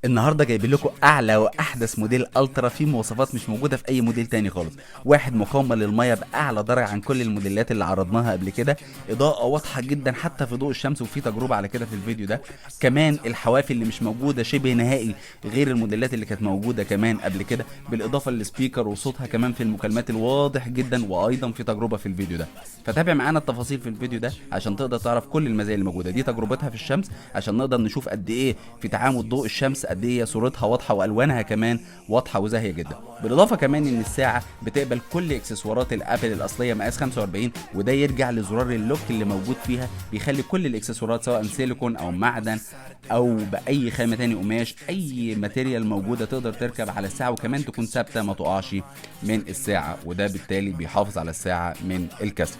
النهارده جايبين لكم اعلى واحدث موديل الترا فيه مواصفات مش موجوده في اي موديل تاني خالص. واحد مقاومه للميه باعلى درجه عن كل الموديلات اللي عرضناها قبل كده، اضاءه واضحه جدا حتى في ضوء الشمس، وفي تجربه على كده في الفيديو ده. كمان الحوافي اللي مش موجوده شبه نهائي غير الموديلات اللي كانت موجوده كمان قبل كده، بالاضافه للسبيكر وصوتها كمان في المكالمات الواضح جدا، وايضا في تجربه في الفيديو ده. فتابع معانا التفاصيل في الفيديو ده عشان تقدر تعرف كل المزايا اللي موجوده دي، تجربتها في الشمس عشان نقدر نشوف قد ايه في تعامد ضوء الشمس، قد ايه صورتها واضحه والوانها كمان واضحه وزاهيه جدا. بالاضافه كمان ان الساعه بتقبل كل اكسسوارات الابل الاصليه مقاس 45، وده يرجع لزرار اللوك اللي موجود فيها، بيخلي كل الاكسسوارات سواء سيليكون او معدن او باي خامه تاني قماش، اي ماتيريال موجوده تقدر تركب على الساعه، وكمان تكون ثابته ما تقعش من الساعه، وده بالتالي بيحافظ على الساعه من الكسر.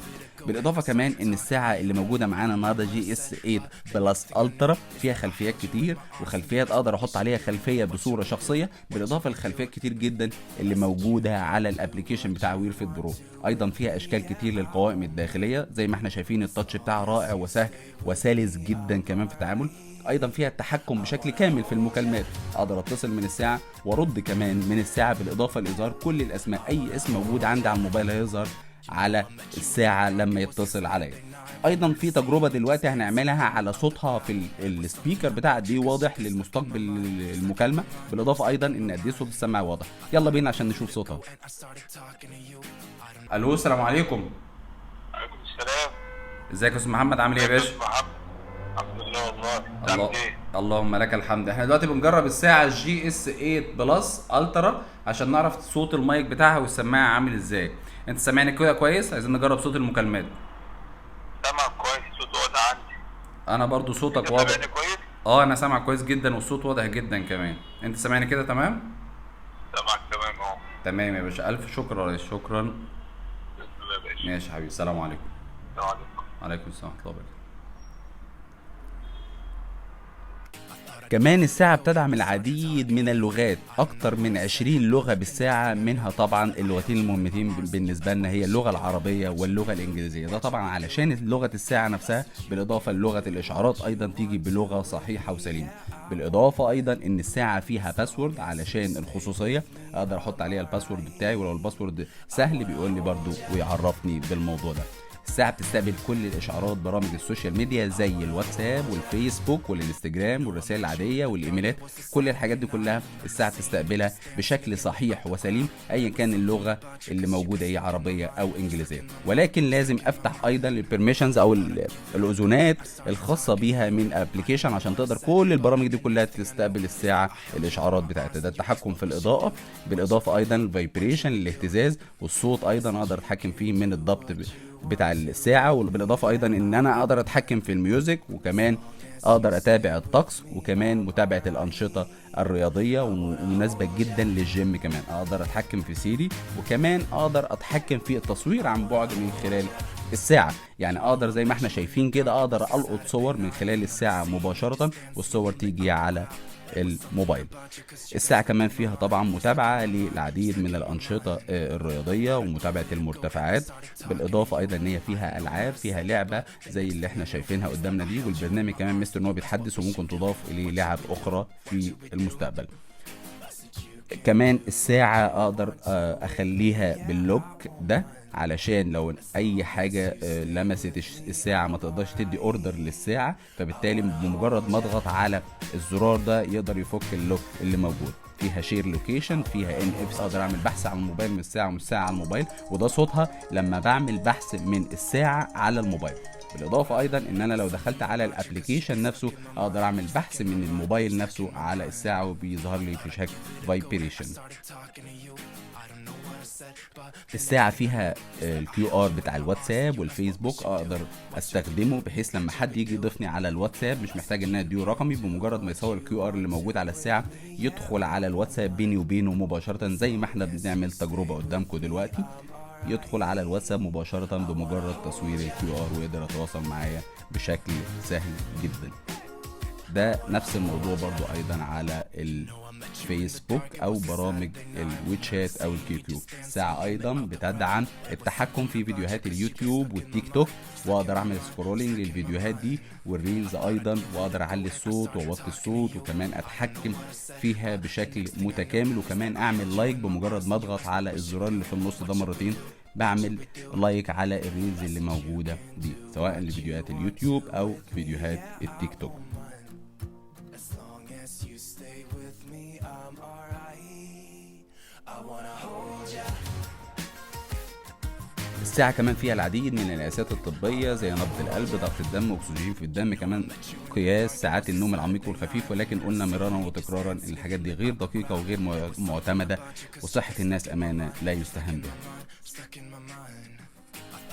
بالاضافه كمان ان الساعه اللي موجوده معانا النهارده جي اس 8 بلس الترا فيها خلفيات كتير، وخلفيات اقدر احط عليها خلفيه بصوره شخصيه، بالاضافه لخلفيات كتير جدا اللي موجوده على الابلكيشن بتاع وير فيت برو. ايضا فيها اشكال كتير للقوائم الداخليه زي ما احنا شايفين، التاتش بتاعها رائع وسهل وسلس جدا كمان في التعامل. ايضا فيها التحكم بشكل كامل في المكالمات، اقدر اتصل من الساعه وارد كمان من الساعه، بالاضافه لاظهار كل الاسماء، اي اسم موجود عندي على الموبايل هيظهر على الساعة لما يتصل عليا. ايضا في تجربة دلوقتي هنعملها على صوتها في السبيكر بتاع قد ايه واضح للمستقبل المكالمة، بالاضافة ايضا ان قد ايه صوت السماعة واضح. يلا بينا عشان نشوف صوتها. الو، السلام عليكم. عليكم السلام. ازيك يا استاذ محمد، عامل ايه يا ازيك يا باشا؟ استاذ محمد؟ الحمد لله والله. انت عامل الله، ايه؟ اللهم لك الحمد. احنا دلوقتي بنجرب الساعة جي اس 8 بلس الترا عشان نعرف صوت المايك بتاعها والسماعة عامل ازاي. انت سامعني كده كويس؟ عايزين نجرب صوت المكالمات. سامعك كويس، صوت واضح عندي. انا برضو انت صوتك واضح. سامعني كويس؟ اه انا سامعك كويس جدا والصوت واضح جدا كمان. انت سامعني كده تمام؟ سامعك تمام اهو. تمام يا باشا، الف شكر يا ريس، شكرا. بسم الله يا باشا. ماشي يا حبيبي، السلام عليكم. السلام عليكم. عليكم السلام ورحمه الله وبركاته. كمان الساعة بتدعم العديد من اللغات، أكتر من 20 لغة بالساعة، منها طبعا اللغتين المهمتين بالنسبة لنا هي اللغة العربية واللغة الإنجليزية. ده طبعا علشان لغة الساعة نفسها، بالإضافة للغة الإشعارات أيضا تيجي بلغة صحيحة وسليمة. بالإضافة أيضا إن الساعة فيها باسورد علشان الخصوصية، أقدر أحط عليها الباسورد بتاعي، ولو الباسورد سهل بيقول لي برضو ويعرفني بالموضوع ده. الساعة بتستقبل كل الإشعارات برامج السوشيال ميديا زي الواتساب والفيسبوك والانستجرام والرسائل العادية والإيميلات، كل الحاجات دي كلها الساعة بتستقبلها بشكل صحيح وسليم، أيا كان اللغة اللي موجودة هي عربية أو إنجليزية. ولكن لازم أفتح أيضا البرميشنز أو الأذونات الخاصة بيها من أبليكيشن عشان تقدر كل البرامج دي كلها تستقبل الساعة الإشعارات بتاعتها. ده التحكم في الإضاءة، بالإضافة أيضا الفايبريشن الاهتزاز، والصوت أيضا أقدر أتحكم فيه من الضبط بتاع الساعه، وبالاضافه ايضا ان انا اقدر اتحكم في الميوزك، وكمان اقدر اتابع الطقس، وكمان متابعه الانشطه الرياضيه ومناسبه جدا للجيم. كمان اقدر اتحكم في سيري، وكمان اقدر اتحكم في التصوير عن بعد من خلال الساعه. يعني اقدر زي ما احنا شايفين كده اقدر القط صور من خلال الساعه مباشره، والصور تيجي على الموبايل. الساعة كمان فيها طبعا متابعة للعديد من الأنشطة الرياضية ومتابعة المرتفعات، بالإضافة أيضا إن هي فيها ألعاب، فيها لعبة زي اللي احنا شايفينها قدامنا دي، والبرنامج كمان مستر إن هو بيتحدث وممكن تضاف إليه لعب أخرى في المستقبل. كمان الساعة اقدر اخليها باللوك ده علشان لو اي حاجة لمست الساعة ما تقدرش تدي اوردر للساعة، فبالتالي بمجرد ما اضغط على الزرار ده يقدر يفك اللوك اللي موجود. فيها شير لوكيشن، فيها ان اف، اقدر اعمل بحث عن الموبايل من الساعة ومن الساعة على الموبايل، وده صوتها لما بعمل بحث من الساعة على الموبايل. بالاضافه ايضا ان انا لو دخلت على الابلكيشن نفسه اقدر اعمل بحث من الموبايل نفسه على الساعه، وبيظهر لي في شكل فايبريشن. الساعه فيها الكيو ار بتاع الواتساب والفيسبوك، اقدر استخدمه بحيث لما حد يجي يضيفني على الواتساب مش محتاج ان انا اديه رقمي، بمجرد ما يصور الكيو ار اللي موجود على الساعه يدخل على الواتساب بيني وبينه مباشره، زي ما احنا بنعمل تجربه قدامكم دلوقتي. يدخل على الواتساب مباشرة بمجرد تصوير الكيو ار، ويقدر يتواصل معايا بشكل سهل جدا. ده نفس الموضوع برضو ايضا على الفيسبوك او برامج الويتشات او اليوتيوب. الساعة ايضا بتدعم التحكم في فيديوهات اليوتيوب والتيك توك، واقدر اعمل سكرولنج للفيديوهات دي والريلز ايضا، واقدر اعلي الصوت واوطي الصوت، وكمان اتحكم فيها بشكل متكامل، وكمان اعمل لايك بمجرد ما اضغط على الزرار اللي في النص ده مرتين، بعمل لايك على الريلز اللي موجودة دي، سواء لفيديوهات اليوتيوب او فيديوهات التيك توك. الساعة كمان فيها العديد من القياسات الطبية زي نبض القلب، ضغط الدم، أكسجين في الدم، كمان قياس ساعات النوم العميق والخفيف. ولكن قلنا مرارا وتكرارا إن الحاجات دي غير دقيقة وغير معتمدة، وصحة الناس أمانة لا يستهان بها.